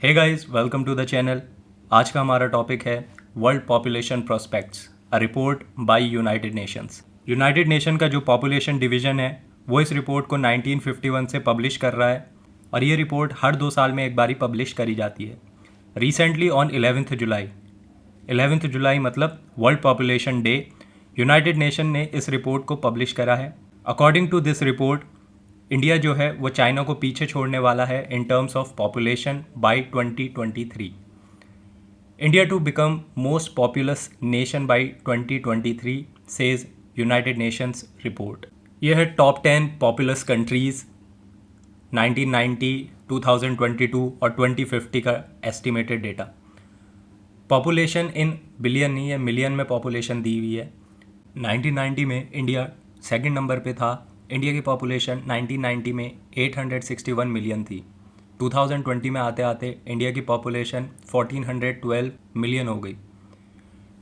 Hey guys, welcome to the channel. आज का हमारा टॉपिक है world population prospects, a report by United Nations. United Nation का जो पॉपुलेशन डिवीज़न है वो इस रिपोर्ट को 1951 से पब्लिश कर रहा है और ये रिपोर्ट हर 2 साल में एक बारी पब्लिश करी जाती है। रिसेंटली ऑन 11th जुलाई मतलब world population day, United Nation ने इस रिपोर्ट को पब्लिश करा है। According to this report, India जो है वो चाइना को पीछे छोड़ने वाला है in terms of population by 2023। India to become most populous nation by 2023 says United Nations report. यह है टॉप 10 पॉपुलस कंट्रीज़ 1990, 2022 और 2050 का estimated data. Population in billion नहीं है, मिलियन में पॉपुलेशन दी हुई है। 1990 में इंडिया सेकंड नंबर पे था। इंडिया की पॉपुलेशन 1990 में 861 मिलियन थी। 2020 में आते आते इंडिया की पॉपुलेशन 1412 मिलियन हो गई।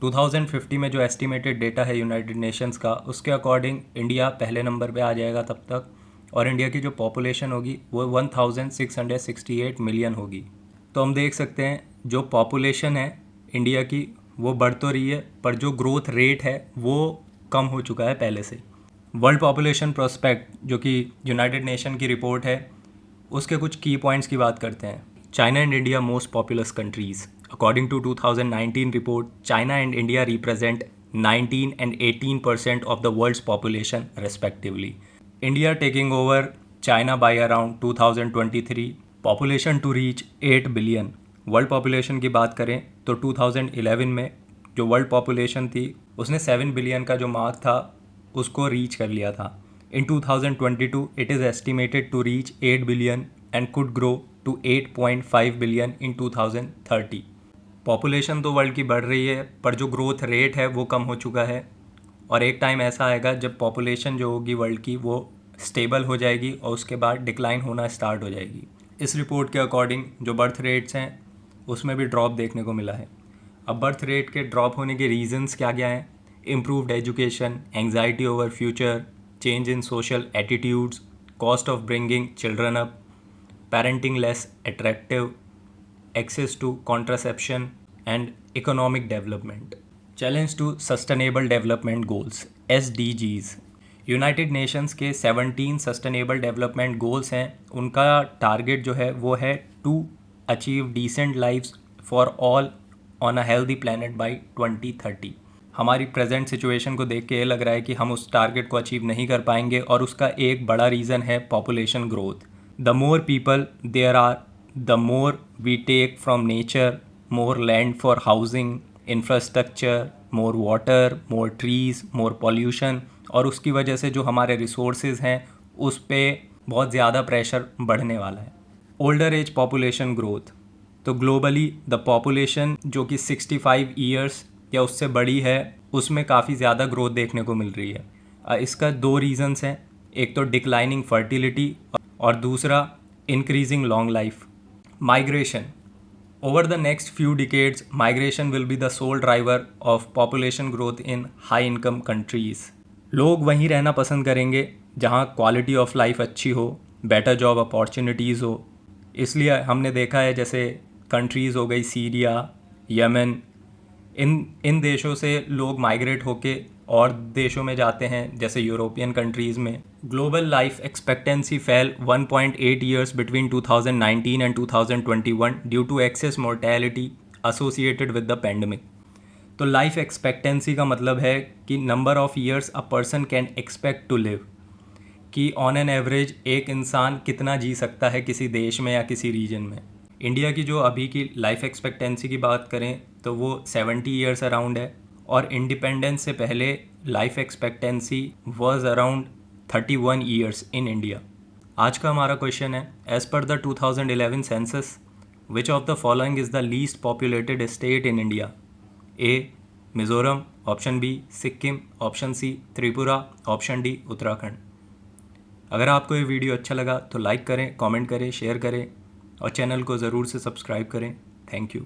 2050 में जो एस्टिमेटेड डेटा है यूनाइटेड नेशंस का, उसके अकॉर्डिंग इंडिया पहले नंबर पे आ जाएगा तब तक, और इंडिया की जो पॉपुलेशन होगी वो 1668 मिलियन होगी। तो हम देख सकते हैं जो पॉपुलेशन है इंडिया की वो बढ़ तो रही है, पर जो ग्रोथ रेट है वो कम हो चुका है पहले से। वर्ल्ड पॉपुलेशन प्रोस्पेक्ट जो कि यूनाइटेड नेशन की रिपोर्ट है, उसके कुछ की पॉइंट्स की बात करते हैं। China and India most populous countries. According to 2019 report, China and India represent 19 and 18% of the world's population respectively. India taking over China by around 2023, population to reach 8 billion. World population की बात करें तो 2011 में जो world population थी उसने 7 billion का जो मार्क था उसको रीच कर लिया था। In 2022 it is estimated to reach 8 billion and could grow to 8.5 billion in 2030। Population तो वर्ल्ड की बढ़ रही है, पर जो ग्रोथ रेट है वो कम हो चुका है, और एक टाइम ऐसा आएगा जब पॉपुलेशन जो होगी वर्ल्ड की वो स्टेबल हो जाएगी और उसके बाद डिक्लाइन होना स्टार्ट हो जाएगी। इस रिपोर्ट के अकॉर्डिंग जो बर्थ रेट्स हैं उसमें भी ड्रॉप देखने को मिला है। अब बर्थ रेट के ड्रॉप होने के रीजंस क्या क्या हैं? Improved education, anxiety over future, change in social attitudes, cost of bringing children up, parenting less attractive, access to contraception and economic development. Challenge to sustainable development goals SDGs। United Nations के 17 sustainable development goals हैं। उनका target जो है वो है to achieve decent lives for all on a healthy planet by 2030। हमारी present situation को देख के ये लग रहा है कि हम उस टारगेट को अचीव नहीं कर पाएंगे, और उसका एक बड़ा रीज़न है population growth. The more people there are, the more we take from nature, more land for housing, infrastructure, more water, more trees, more pollution, और उसकी वजह से जो हमारे रिसोर्सेज हैं उस पर बहुत ज़्यादा प्रेशर बढ़ने वाला है। Older age population growth. तो ग्लोबली द पॉपुलेशन जो कि 65 ईयर्स या उससे बड़ी है उसमें काफ़ी ज़्यादा ग्रोथ देखने को मिल रही है। इसका 2 रीज़न्स हैं, एक तो डिक्लाइनिंग फर्टिलिटी और दूसरा increasing long life. Migration. Over the next few decades migration will be the sole driver of population growth in high income countries. लोग वहीं रहना पसंद करेंगे जहाँ क्वालिटी ऑफ लाइफ अच्छी हो, बेटर जॉब अपॉर्चुनिटीज़ हो। इसलिए हमने देखा है जैसे कंट्रीज़ हो गई सीरिया, यमन, इन देशों से लोग माइग्रेट होके और देशों में जाते हैं, जैसे यूरोपियन कंट्रीज़ में। Global life expectancy fell 1.8 years between 2019 and 2021 due to excess mortality associated with the pandemic. तो लाइफ एक्सपेक्टेंसी का मतलब है कि number of years a person can expect to live, कि ऑन एन एवरेज एक इंसान कितना जी सकता है किसी देश में या किसी रीजन में। इंडिया की जो अभी की लाइफ एक्सपेक्टेंसी की बात करें तो वो 70 ईयर्स अराउंड है, और इंडिपेंडेंस से पहले life expectancy was around 31 years in India. आज का हमारा क्वेश्चन है, as per the 2011 census which of the following is the least populated state in India? A Mizoram, option B Sikkim, option C Tripura, option D Uttarakhand. अगर आपको ये video अच्छा लगा तो लाइक करें, कमेंट करें, शेयर करें और चैनल को ज़रूर से सब्सक्राइब करें। Thank you.